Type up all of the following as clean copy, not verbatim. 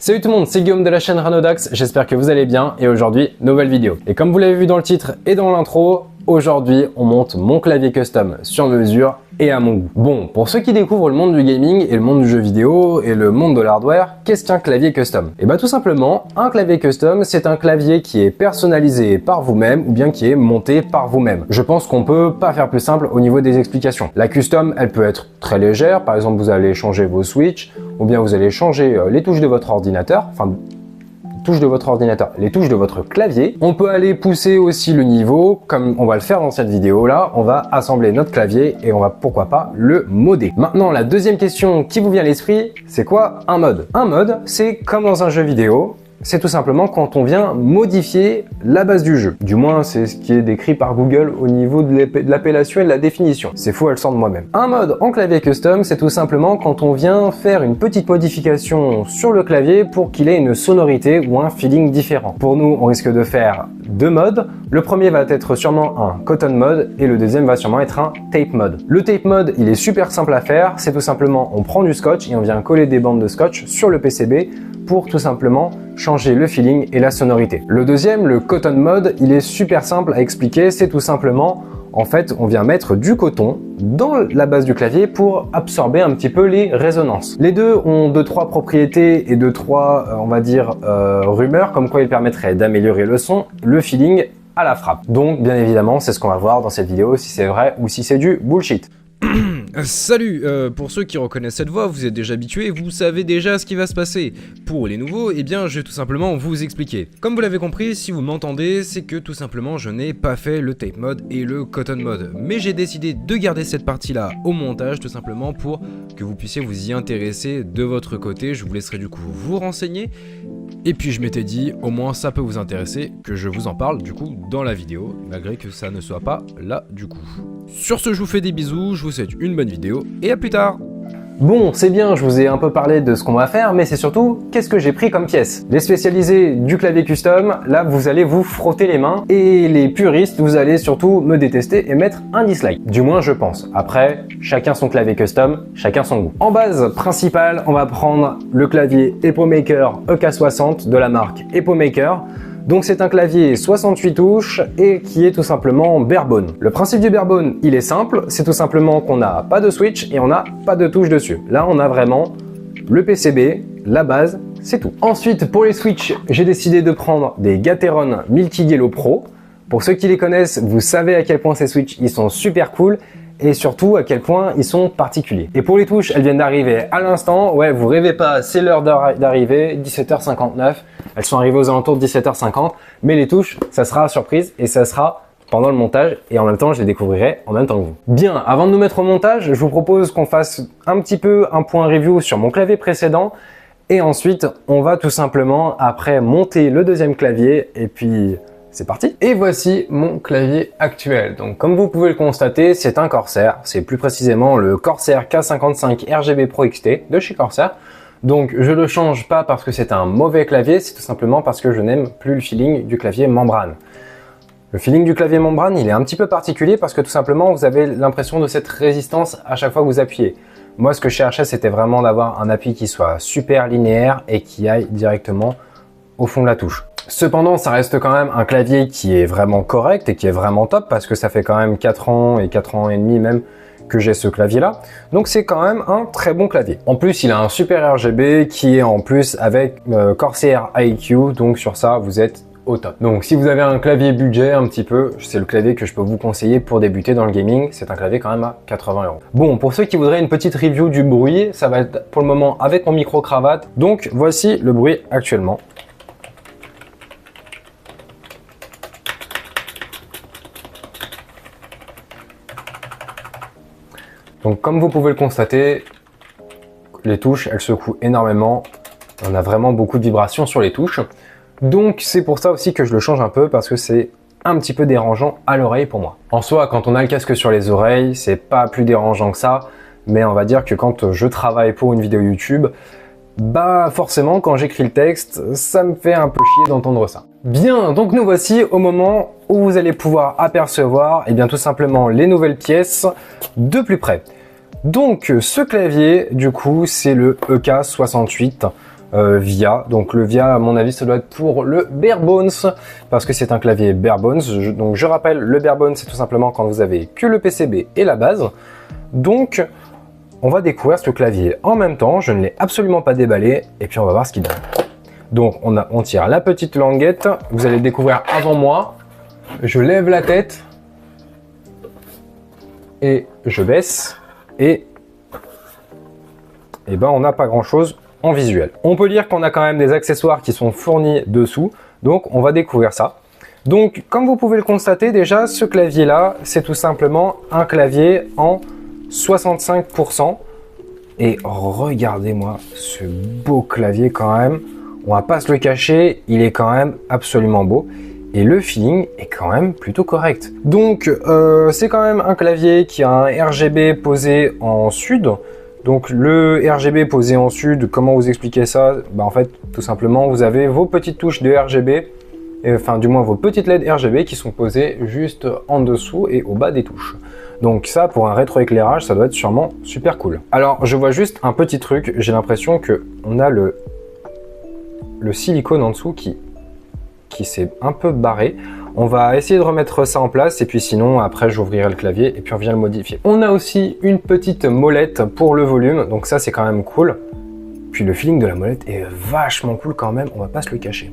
Salut tout le monde, c'est Guillaume de la chaîne Ranodax, j'espère que vous allez bien et aujourd'hui, nouvelle vidéo. Et comme vous l'avez vu dans le titre et dans l'intro, aujourd'hui on monte mon clavier custom sur mesure et à mon goût. Bon, pour ceux qui découvrent le monde du gaming et le monde du jeu vidéo et le monde de l'hardware, qu'est-ce qu'un clavier custom? Et bah tout simplement, un clavier custom c'est un clavier qui est personnalisé par vous-même ou bien qui est monté par vous-même. Je pense qu'on peut pas faire plus simple au niveau des explications. La custom, elle peut être très légère, par exemple vous allez changer vos switches ou bien vous allez changer les touches de votre ordinateur, les touches de votre clavier. On peut aller pousser aussi le niveau, comme on va le faire dans cette vidéo là, on va assembler notre clavier et on va pourquoi pas le modder. Maintenant, la deuxième question qui vous vient à l'esprit, c'est quoi un mod? Un mod, c'est comme dans un jeu vidéo, c'est tout simplement quand on vient modifier la base du jeu. Du moins, c'est ce qui est décrit par Google au niveau de l'appellation et de la définition. C'est faux, elle sort de moi-même. Un mod en clavier custom, c'est tout simplement quand on vient faire une petite modification sur le clavier pour qu'il ait une sonorité ou un feeling différent. Pour nous, on risque de faire deux modes. Le premier va être sûrement un cotton mode et le deuxième va sûrement être un tape mode. Le tape mode, il est super simple à faire. C'est tout simplement, on prend du scotch et on vient coller des bandes de scotch sur le PCB pour tout simplement changer le feeling et la sonorité. Le deuxième, le cotton mode, il est super simple à expliquer. C'est tout simplement, en fait, on vient mettre du coton dans la base du clavier pour absorber un petit peu les résonances. Les deux ont 2-3 propriétés et 2-3, on va dire, rumeurs, comme quoi ils permettraient d'améliorer le son, le feeling à la frappe. Donc, bien évidemment, c'est ce qu'on va voir dans cette vidéo, si c'est vrai ou si c'est du bullshit. Salut, pour ceux qui reconnaissent cette voix, vous êtes déjà habitués, vous savez déjà ce qui va se passer. Pour les nouveaux, eh bien je vais tout simplement vous expliquer. Comme vous l'avez compris, si vous m'entendez, c'est que tout simplement je n'ai pas fait le tape mode et le cotton mode. Mais j'ai décidé de garder cette partie-là au montage tout simplement pour que vous puissiez vous y intéresser de votre côté. Je vous laisserai du coup vous renseigner. Et puis je m'étais dit, au moins ça peut vous intéresser que je vous en parle du coup dans la vidéo, malgré que ça ne soit pas là du coup. Sur ce, je vous fais des bisous, je vous souhaite une bonne vidéo et à plus tard. Bon, c'est bien, je vous ai un peu parlé de ce qu'on va faire, mais c'est surtout, qu'est-ce que j'ai pris comme pièce? Les spécialisés du clavier custom, là vous allez vous frotter les mains, et les puristes, vous allez surtout me détester et mettre un dislike. Du moins je pense. Après, chacun son clavier custom, chacun son goût. En base principale, on va prendre le clavier EpoMaker EK60 de la marque EpoMaker. Donc c'est un clavier 68 touches et qui est tout simplement barebone. Le principe du barebone, il est simple, c'est tout simplement qu'on n'a pas de switch et on n'a pas de touches dessus. Là on a vraiment le PCB, la base, c'est tout. Ensuite pour les switches, j'ai décidé de prendre des Gateron Multi-Yellow Pro. Pour ceux qui les connaissent, vous savez à quel point ces switches ils sont super cool et surtout à quel point ils sont particuliers. Et pour les touches, elles viennent d'arriver à l'instant. Ouais, vous rêvez pas, c'est l'heure d'arrivée, 17h59. Elles sont arrivées aux alentours de 17h50, mais les touches, ça sera surprise et ça sera pendant le montage et en même temps, je les découvrirai en même temps que vous. Bien, avant de nous mettre au montage, je vous propose qu'on fasse un petit peu un point review sur mon clavier précédent et ensuite, on va tout simplement après monter le deuxième clavier et puis c'est parti. Et voici mon clavier actuel. Donc comme vous pouvez le constater, c'est un Corsair, c'est plus précisément le Corsair K55 RGB Pro XT de chez Corsair. Donc je le change pas parce que c'est un mauvais clavier, c'est tout simplement parce que je n'aime plus le feeling du clavier membrane. Le feeling du clavier membrane, il est un petit peu particulier parce que tout simplement vous avez l'impression de cette résistance à chaque fois que vous appuyez. Moi ce que je cherchais c'était vraiment d'avoir un appui qui soit super linéaire et qui aille directement au fond de la touche. Cependant, ça reste quand même un clavier qui est vraiment correct et qui est vraiment top parce que ça fait quand même 4 ans et 4 ans et demi même que j'ai ce clavier là, donc c'est quand même un très bon clavier. En plus il a un super RGB qui est en plus avec Corsair iQ, donc sur ça vous êtes au top. Donc si vous avez un clavier budget un petit peu, c'est le clavier que je peux vous conseiller pour débuter dans le gaming, c'est un clavier quand même à 80 €. Bon, pour ceux qui voudraient une petite review du bruit, ça va être pour le moment avec mon micro cravate, donc voici le bruit actuellement. Donc comme vous pouvez le constater, les touches, elles secouent énormément. On a vraiment beaucoup de vibrations sur les touches. Donc c'est pour ça aussi que je le change un peu parce que c'est un petit peu dérangeant à l'oreille pour moi. En soi, quand on a le casque sur les oreilles, c'est pas plus dérangeant que ça. Mais on va dire que quand je travaille pour une vidéo YouTube, bah forcément quand j'écris le texte, ça me fait un peu chier d'entendre ça. Bien, donc nous voici au moment où vous allez pouvoir apercevoir et bien tout simplement les nouvelles pièces de plus près. Donc ce clavier du coup c'est le EK68 VIA. Donc le VIA, à mon avis, ça doit être pour le bare bones, parce que c'est un clavier bare bones. Donc je rappelle, le bare bones, c'est tout simplement quand vous avez que le PCB et la base. Donc on va découvrir ce clavier en même temps. Je ne l'ai absolument pas déballé, et puis on va voir ce qu'il donne. Donc on tire la petite languette. Vous allez le découvrir avant moi. Je lève la tête et je baisse, et ben on n'a pas grand chose en visuel. On peut dire qu'on a quand même des accessoires qui sont fournis dessous, donc on va découvrir ça. Donc comme vous pouvez le constater déjà, ce clavier là, c'est tout simplement un clavier en 65%. Et regardez-moi ce beau clavier quand même, on va pas se le cacher, il est quand même absolument beau. Et le feeling est quand même plutôt correct. Donc c'est quand même un clavier qui a un RGB posé en sud. Donc le RGB posé en sud, comment vous expliquez ça? En fait, tout simplement, vous avez vos petites touches de RGB, enfin du moins vos petites LED RGB qui sont posées juste en dessous et au bas des touches. Donc ça, pour un rétroéclairage, ça doit être sûrement super cool. Alors je vois juste un petit truc, j'ai l'impression que on a le silicone en dessous qui s'est un peu barré. On va essayer de remettre ça en place, et puis sinon après j'ouvrirai le clavier et puis on vient le modifier. On a aussi une petite molette pour le volume, donc ça c'est quand même cool. Puis le feeling de la molette est vachement cool quand même, on va pas se le cacher.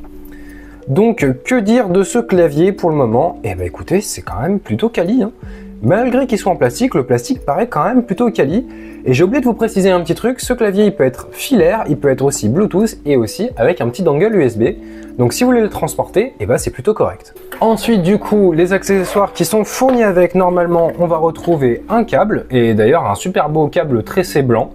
Donc que dire de ce clavier pour le moment? Eh ben écoutez, c'est quand même plutôt quali, hein. Malgré qu'il soit en plastique, le plastique paraît quand même plutôt quali. Et j'ai oublié de vous préciser un petit truc, ce clavier il peut être filaire, il peut être aussi Bluetooth et aussi avec un petit dongle USB. Donc si vous voulez le transporter, eh ben, c'est plutôt correct. Ensuite du coup, les accessoires qui sont fournis avec, normalement on va retrouver un câble, et d'ailleurs un super beau câble tressé blanc.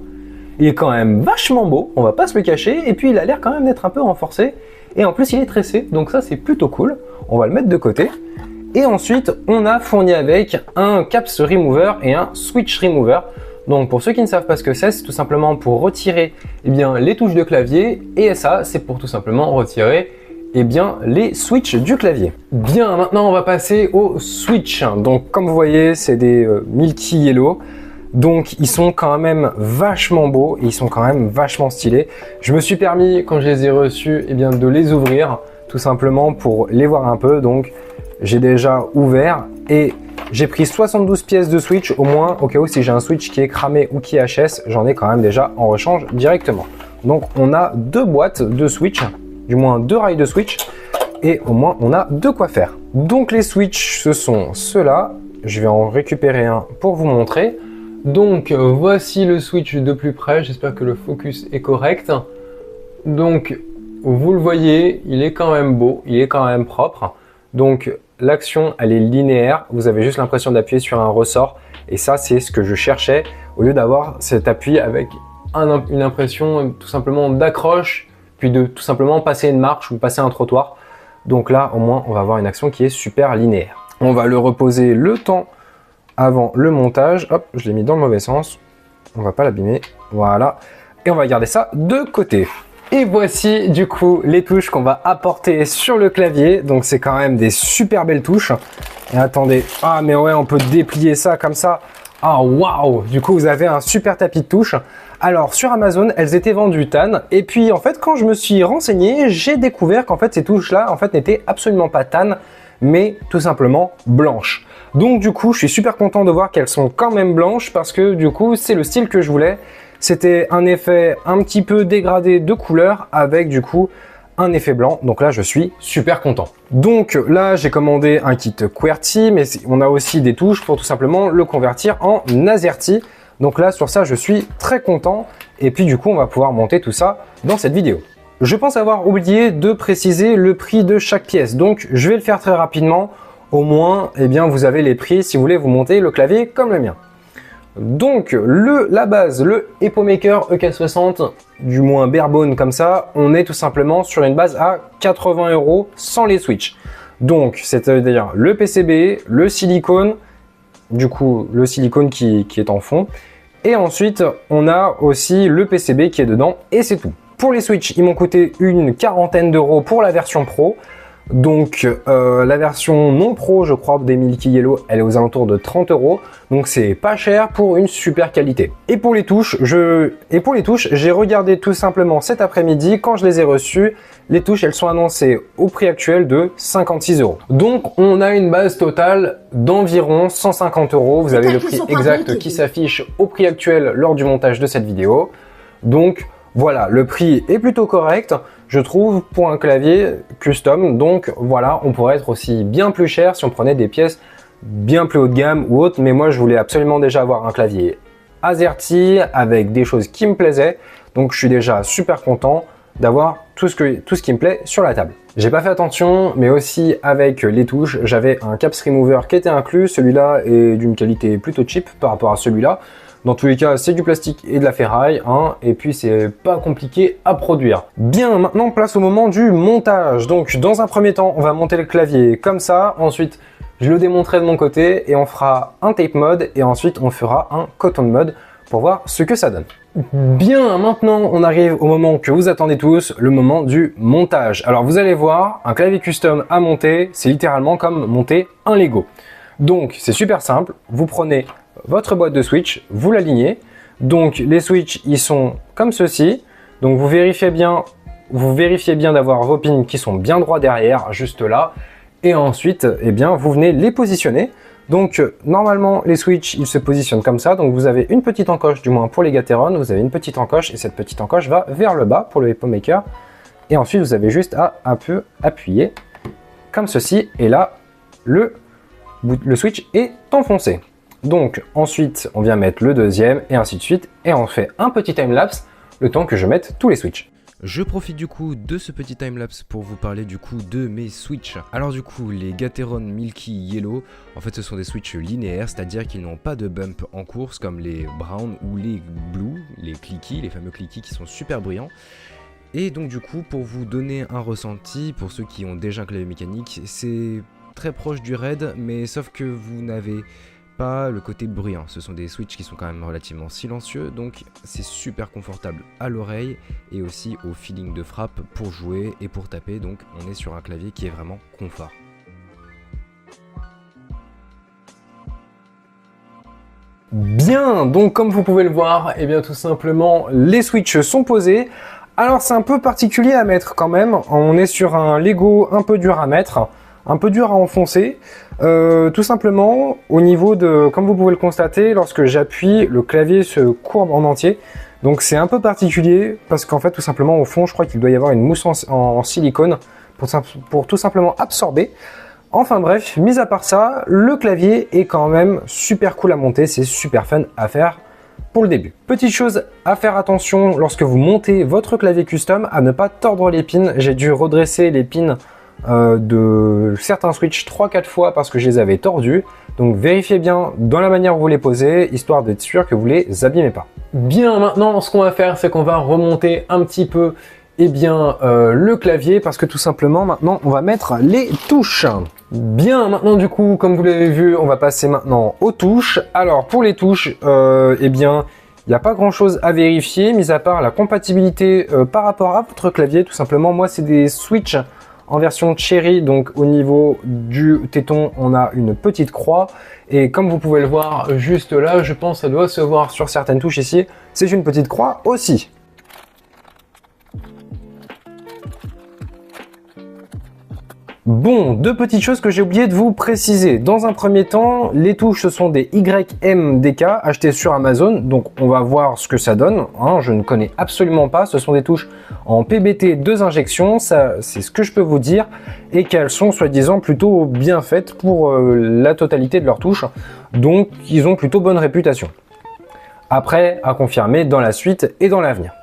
Il est quand même vachement beau, on va pas se le cacher, et puis il a l'air quand même d'être un peu renforcé. Et en plus il est tressé, donc ça c'est plutôt cool. On va le mettre de côté. Et ensuite, on a fourni avec un caps remover et un switch remover. Donc pour ceux qui ne savent pas ce que c'est tout simplement pour retirer les touches de clavier, et ça c'est pour tout simplement retirer les switches du clavier. Bien, maintenant on va passer aux switch. Donc comme vous voyez, c'est des Milky Yellow. Donc ils sont quand même vachement beaux et ils sont quand même vachement stylés. Je me suis permis, quand je les ai reçus, de les ouvrir tout simplement pour les voir un peu. Donc j'ai déjà ouvert et j'ai pris 72 pièces de switch au moins, au cas où si j'ai un switch qui est cramé ou qui est HS, j'en ai quand même déjà en rechange directement. Donc on a deux boîtes de switch, du moins deux rails de switch, et au moins on a de quoi faire. Donc les switch, ce sont ceux-là. Je vais en récupérer un pour vous montrer. Donc voici le switch de plus près, j'espère que le focus est correct. Donc vous le voyez, il est quand même beau, il est quand même propre. Donc l'action elle est linéaire, vous avez juste l'impression d'appuyer sur un ressort, et ça c'est ce que je cherchais, au lieu d'avoir cet appui avec une impression tout simplement d'accroche, puis de tout simplement passer une marche ou passer un trottoir. Donc là au moins on va avoir une action qui est super linéaire. On va le reposer le temps avant le montage. Hop, je l'ai mis dans le mauvais sens, on va pas l'abîmer, voilà, et on va garder ça de côté. Et voici du coup les touches qu'on va apporter sur le clavier. Donc c'est quand même des super belles touches. Et attendez, ah mais ouais, on peut déplier ça comme ça. Ah waouh! Du coup vous avez un super tapis de touches. Alors sur Amazon, elles étaient vendues tan. Et puis en fait quand je me suis renseigné, j'ai découvert qu'en fait ces touches là en fait n'étaient absolument pas tan, mais tout simplement blanches. Donc du coup je suis super content de voir qu'elles sont quand même blanches, parce que du coup c'est le style que je voulais. C'était un effet un petit peu dégradé de couleur avec du coup un effet blanc. Donc là, je suis super content. Donc là, j'ai commandé un kit QWERTY, mais on a aussi des touches pour tout simplement le convertir en AZERTY. Donc là, sur ça, je suis très content. Et puis du coup, on va pouvoir monter tout ça dans cette vidéo. Je pense avoir oublié de préciser le prix de chaque pièce. Donc je vais le faire très rapidement. Au moins, vous avez les prix si vous voulez vous monter le clavier comme le mien. Donc la base, le EpoMaker EK60, du moins barebone comme ça, on est tout simplement sur une base à 80 € sans les switches. Donc c'est-à-dire le PCB, le silicone, du coup le silicone qui est en fond, et ensuite on a aussi le PCB qui est dedans, et c'est tout. Pour les switches, ils m'ont coûté une quarantaine d'euros pour la version pro. Donc la version non pro, je crois, des Milky Yellow, elle est aux alentours de 30 €. Donc c'est pas cher pour une super qualité. Et pour les touches, j'ai regardé tout simplement cet après-midi quand je les ai reçues. Les touches, elles sont annoncées au prix actuel de 56 €. Donc on a une base totale d'environ 150 €. Vous avez le prix exact qui s'affiche au prix actuel lors du montage de cette vidéo. Donc voilà, le prix est plutôt correct, je trouve, pour un clavier custom. Donc voilà, on pourrait être aussi bien plus cher si on prenait des pièces bien plus haut de gamme ou autre. Mais moi, je voulais absolument déjà avoir un clavier AZERTY avec des choses qui me plaisaient. Donc je suis déjà super content d'avoir tout ce qui me plaît sur la table. J'ai pas fait attention, mais aussi avec les touches, j'avais un caps remover qui était inclus. Celui-là est d'une qualité plutôt cheap par rapport à celui-là. Dans tous les cas, c'est du plastique et de la ferraille, hein, et puis c'est pas compliqué à produire. Bien, maintenant place au moment du montage. Donc dans un premier temps, on va monter le clavier comme ça. Ensuite, je le démonterai de mon côté et on fera un tape mode et ensuite on fera un cotton mode pour voir ce que ça donne. Bien, maintenant on arrive au moment que vous attendez tous, le moment du montage. Alors vous allez voir, un clavier custom à monter, c'est littéralement comme monter un Lego. Donc c'est super simple, vous prenez votre boîte de switch, vous l'alignez. Donc les switches, ils sont comme ceci. Donc vous vérifiez bien d'avoir vos pins qui sont bien droits derrière, juste là. Et ensuite, eh bien, vous venez les positionner. Donc normalement, les switches, ils se positionnent comme ça. Donc vous avez une petite encoche, du moins pour les Gateron, vous avez une petite encoche et cette petite encoche va vers le bas pour le Hippo Maker. Et ensuite, vous avez juste à un peu appuyer comme ceci. Et là, le switch est enfoncé. Donc ensuite, on vient mettre le deuxième et ainsi de suite. Et on fait un petit time-lapse le temps que je mette tous les switches. Je profite du coup de ce petit timelapse pour vous parler du coup de mes switches. Alors du coup, les Gateron Milky Yellow, en fait ce sont des switches linéaires, c'est-à-dire qu'ils n'ont pas de bump en course comme les brown ou les blue, les clicky, les fameux clicky qui sont super bruyants. Et donc du coup, pour vous donner un ressenti, pour ceux qui ont déjà un clavier mécanique, c'est très proche du RAID, mais sauf que vous n'avez pas le côté bruyant. Ce sont des switches qui sont quand même relativement silencieux, donc c'est super confortable à l'oreille et aussi au feeling de frappe pour jouer et pour taper. Donc on est sur un clavier qui est vraiment confort. Bien, donc comme vous pouvez le voir, et bien tout simplement les switches sont posés. Alors c'est un peu particulier à mettre quand même. On est sur un Lego un peu dur à mettre, un peu dur à enfoncer. Tout simplement au niveau de, comme vous pouvez le constater, lorsque j'appuie, le clavier se courbe en entier. Donc c'est un peu particulier parce qu'en fait tout simplement au fond je crois qu'il doit y avoir une mousse en silicone pour tout simplement absorber. Enfin bref, mis à part ça, le clavier est quand même super cool à monter, c'est super fun à faire pour le début. Petite chose à faire attention lorsque vous montez votre clavier custom, à ne pas tordre les pins. J'ai dû redresser les pins de certains switches 3-4 fois parce que je les avais tordus. Donc vérifiez bien dans la manière où vous les posez, histoire d'être sûr que vous les abîmez pas. Bien, maintenant ce qu'on va faire, c'est qu'on va remonter un petit peu le clavier, parce que tout simplement maintenant on va mettre les touches. Bien, maintenant du coup comme vous l'avez vu, on va passer maintenant aux touches. Alors pour les touches, il n'y a pas grand chose à vérifier, mis à part la compatibilité par rapport à votre clavier. Tout simplement, moi c'est des switches en version Cherry, donc au niveau du téton, on a une petite croix. Et comme vous pouvez le voir juste là, je pense que ça doit se voir sur certaines touches ici, c'est une petite croix aussi. Bon, deux petites choses que j'ai oublié de vous préciser. Dans un premier temps, les touches, ce sont des YMDK achetées sur Amazon. Donc, on va voir ce que ça donne. Hein, je ne connais absolument pas. Ce sont des touches en PBT 2 injections. Ça, c'est ce que je peux vous dire. Et qu'elles sont, soi-disant, plutôt bien faites pour la totalité de leurs touches. Donc, ils ont plutôt bonne réputation. Après, à confirmer dans la suite et dans l'avenir.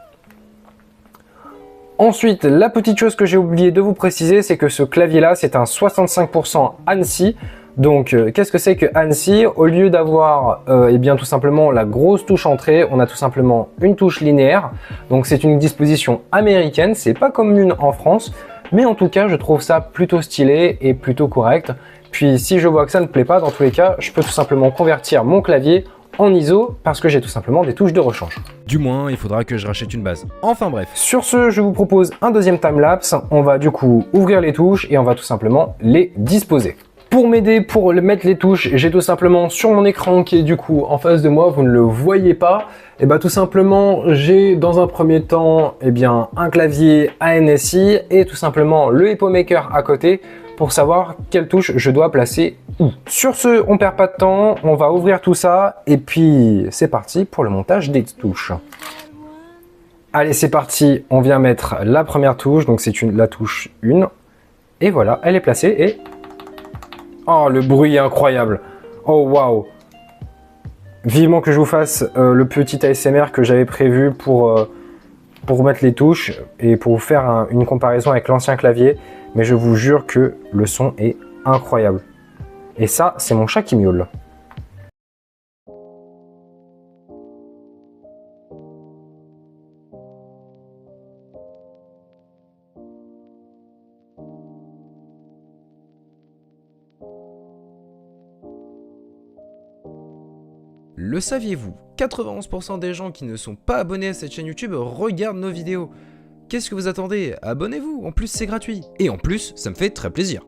Ensuite, la petite chose que j'ai oublié de vous préciser, c'est que ce clavier-là, c'est un 65% ANSI. Donc, qu'est-ce que c'est que ANSI? Au lieu d'avoir tout simplement la grosse touche entrée, on a tout simplement une touche linéaire. Donc, c'est une disposition américaine, c'est pas commune en France. Mais en tout cas, je trouve ça plutôt stylé et plutôt correct. Puis, si je vois que ça ne plaît pas, dans tous les cas, je peux tout simplement convertir mon clavier en ISO parce que j'ai tout simplement des touches de rechange. Du moins, il faudra que je rachète une base. Enfin bref. Sur ce, je vous propose un deuxième timelapse. On va du coup ouvrir les touches et on va tout simplement les disposer. Pour m'aider pour mettre les touches, j'ai tout simplement sur mon écran qui est du coup en face de moi, vous ne le voyez pas, et tout simplement j'ai dans un premier temps un clavier ANSI et tout simplement le HippoMaker à côté pour savoir quelle touche je dois placer où. Sur ce, on perd pas de temps, on va ouvrir tout ça et puis c'est parti pour le montage des touches. Allez, c'est parti, on vient mettre la première touche, donc c'est la touche 1 et voilà, elle est placée et oh, le bruit est incroyable. Oh, waouh. Vivement que je vous fasse le petit ASMR que j'avais prévu pour mettre les touches et pour vous faire une comparaison avec l'ancien clavier. Mais je vous jure que le son est incroyable. Et ça, c'est mon chat qui miaule. Le saviez-vous? 91% des gens qui ne sont pas abonnés à cette chaîne YouTube regardent nos vidéos. Qu'est-ce que vous attendez? Abonnez-vous, en plus c'est gratuit. Et en plus, ça me fait très plaisir.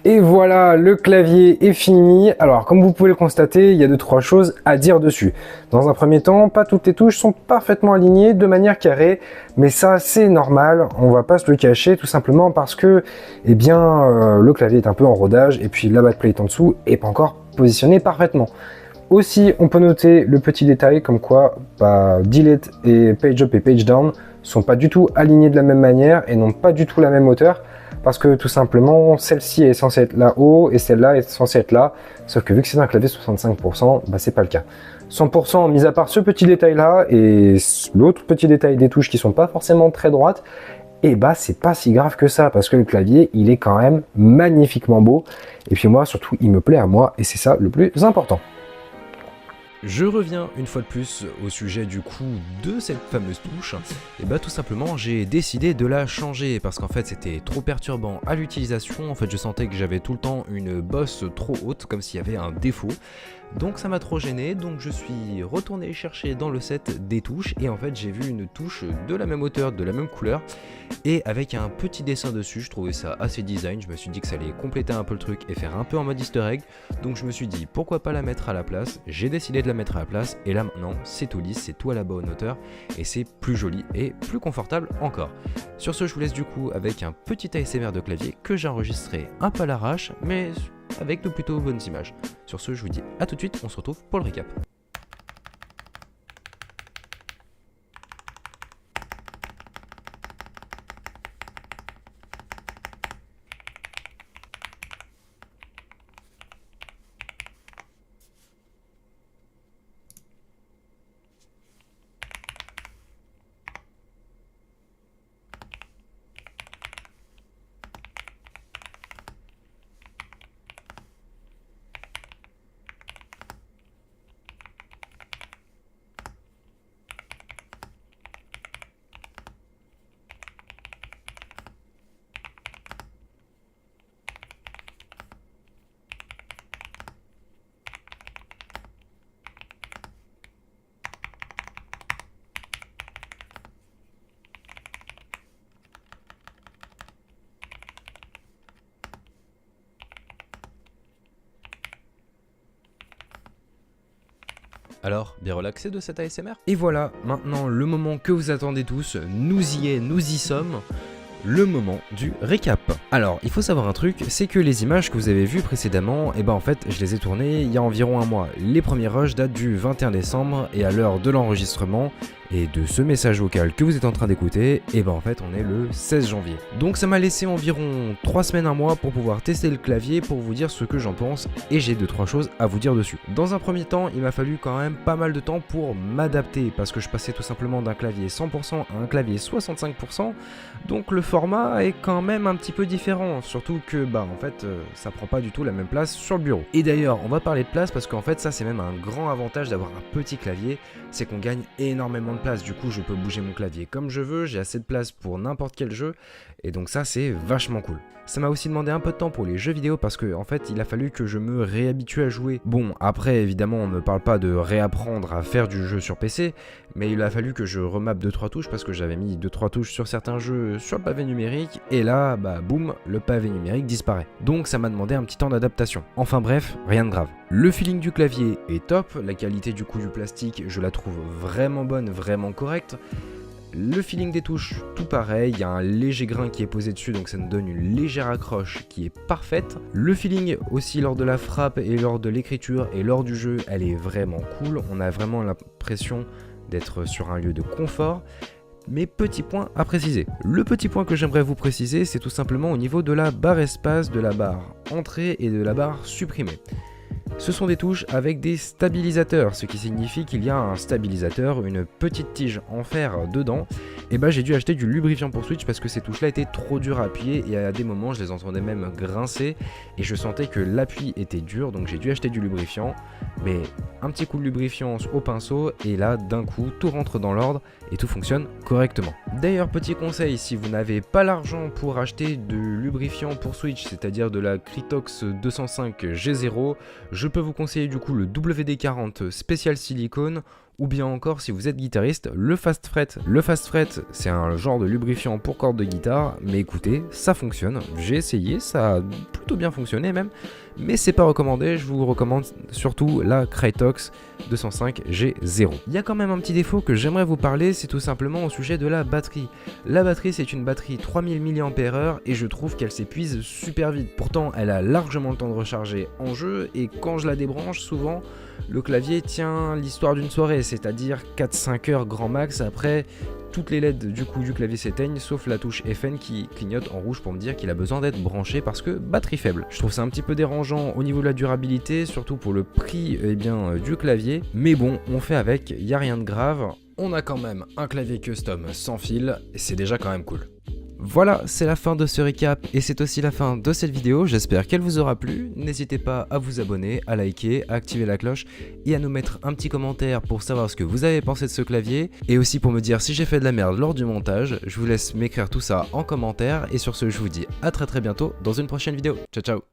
Et voilà, le clavier est fini. Alors, comme vous pouvez le constater, il y a 2-3 choses à dire dessus. Dans un premier temps, pas toutes les touches sont parfaitement alignées de manière carrée, mais ça, c'est normal. On va pas se le cacher, tout simplement parce que, le clavier est un peu en rodage et puis la backplate en dessous est pas encore positionnée parfaitement. Aussi, on peut noter le petit détail comme quoi delete et page up et page down sont pas du tout alignés de la même manière et n'ont pas du tout la même hauteur. Parce que tout simplement, celle-ci est censée être là-haut et celle-là est censée être là. Sauf que vu que c'est un clavier 65%, c'est pas le cas. 100%, mis à part ce petit détail-là et l'autre petit détail des touches qui sont pas forcément très droites, c'est pas si grave que ça parce que le clavier, il est quand même magnifiquement beau. Et puis moi, surtout, il me plaît à moi et c'est ça le plus important. Je reviens une fois de plus au sujet du coup de cette fameuse touche. Et tout simplement j'ai décidé de la changer parce qu'en fait c'était trop perturbant à l'utilisation. En fait je sentais que j'avais tout le temps une bosse trop haute comme s'il y avait un défaut. Donc ça m'a trop gêné, donc je suis retourné chercher dans le set des touches et en fait j'ai vu une touche de la même hauteur, de la même couleur et avec un petit dessin dessus. Je trouvais ça assez design, je me suis dit que ça allait compléter un peu le truc et faire un peu en mode easter egg. Donc je me suis dit pourquoi pas la mettre à la place, j'ai décidé de la mettre à la place et là maintenant c'est tout lisse, c'est tout à la bonne hauteur et c'est plus joli et plus confortable encore. Sur ce je vous laisse du coup avec un petit ASMR de clavier que j'ai enregistré un peu à l'arrache mais avec de plutôt bonnes images. Sur ce, je vous dis à tout de suite, on se retrouve pour le récap. Alors, bien relaxé de cet ASMR? Et voilà, maintenant le moment que vous attendez tous, nous y sommes. Le moment du récap. Alors, il faut savoir un truc, c'est que les images que vous avez vues précédemment, en fait, je les ai tournées il y a environ un mois. Les premiers rushs datent du 21 décembre et à l'heure de l'enregistrement et de ce message vocal que vous êtes en train d'écouter, en fait, on est le 16 janvier. Donc ça m'a laissé environ 3 semaines, un mois pour pouvoir tester le clavier, pour vous dire ce que j'en pense et j'ai 2-3 choses à vous dire dessus. Dans un premier temps, il m'a fallu quand même pas mal de temps pour m'adapter parce que je passais tout simplement d'un clavier 100% à un clavier 65%. Donc le format est quand même un petit peu différent, surtout que en fait ça prend pas du tout la même place sur le bureau. Et d'ailleurs on va parler de place parce qu'en fait ça c'est même un grand avantage d'avoir un petit clavier, c'est qu'on gagne énormément de place, du coup je peux bouger mon clavier comme je veux, j'ai assez de place pour n'importe quel jeu, et donc ça c'est vachement cool. Ça m'a aussi demandé un peu de temps pour les jeux vidéo parce que en fait il a fallu que je me réhabitue à jouer. Bon après évidemment on ne parle pas de réapprendre à faire du jeu sur PC, mais il a fallu que je remappe 2-3 touches parce que j'avais mis 2-3 touches sur certains jeux sur le pavé numérique et là boum, le pavé numérique disparaît. Donc ça m'a demandé un petit temps d'adaptation. Enfin bref, rien de grave. Le feeling du clavier est top, la qualité du plastique je la trouve vraiment bonne, vraiment correcte. Le feeling des touches, tout pareil, il y a un léger grain qui est posé dessus, donc ça nous donne une légère accroche qui est parfaite. Le feeling aussi lors de la frappe et lors de l'écriture et lors du jeu, elle est vraiment cool. On a vraiment l'impression d'être sur un lieu de confort. Mais petit point à préciser. Le petit point que j'aimerais vous préciser, c'est tout simplement au niveau de la barre espace, de la barre entrée et de la barre supprimée. Ce sont des touches avec des stabilisateurs, ce qui signifie qu'il y a un stabilisateur, une petite tige en fer dedans. J'ai dû acheter du lubrifiant pour Switch parce que ces touches là étaient trop dures à appuyer et à des moments je les entendais même grincer et je sentais que l'appui était dur, donc j'ai dû acheter du lubrifiant. Mais un petit coup de lubrifiant au pinceau et là d'un coup tout rentre dans l'ordre et tout fonctionne correctement. D'ailleurs petit conseil, si vous n'avez pas l'argent pour acheter de lubrifiant pour Switch, c'est-à-dire de la Krytox 205 G0, je peux vous conseiller du coup le WD-40 spécial silicone ou bien encore si vous êtes guitariste, le Fast Fret. Le Fast Fret c'est un genre de lubrifiant pour cordes de guitare, mais écoutez, ça fonctionne, j'ai essayé, ça a plutôt bien fonctionné même, mais c'est pas recommandé, je vous recommande surtout la Krytox 205 G0. Il y a quand même un petit défaut que j'aimerais vous parler, c'est tout simplement au sujet de la batterie. La batterie c'est une batterie 3000 mAh et je trouve qu'elle s'épuise super vite. Pourtant elle a largement le temps de recharger en jeu et quand je la débranche souvent le clavier tient l'histoire d'une soirée, c'est-à-dire 4-5 heures grand max. Après toutes les LED du clavier s'éteignent sauf la touche FN qui clignote en rouge pour me dire qu'il a besoin d'être branché parce que batterie faible. Je trouve ça un petit peu dérangeant au niveau de la durabilité, surtout pour le prix du clavier, mais bon on fait avec, y a rien de grave. On a quand même un clavier custom sans fil et c'est déjà quand même cool. Voilà, c'est la fin de ce récap et c'est aussi la fin de cette vidéo, j'espère qu'elle vous aura plu. N'hésitez pas à vous abonner, à liker, à activer la cloche et à nous mettre un petit commentaire pour savoir ce que vous avez pensé de ce clavier et aussi pour me dire si j'ai fait de la merde lors du montage. Je vous laisse m'écrire tout ça en commentaire et sur ce je vous dis à très bientôt dans une prochaine vidéo. Ciao ciao.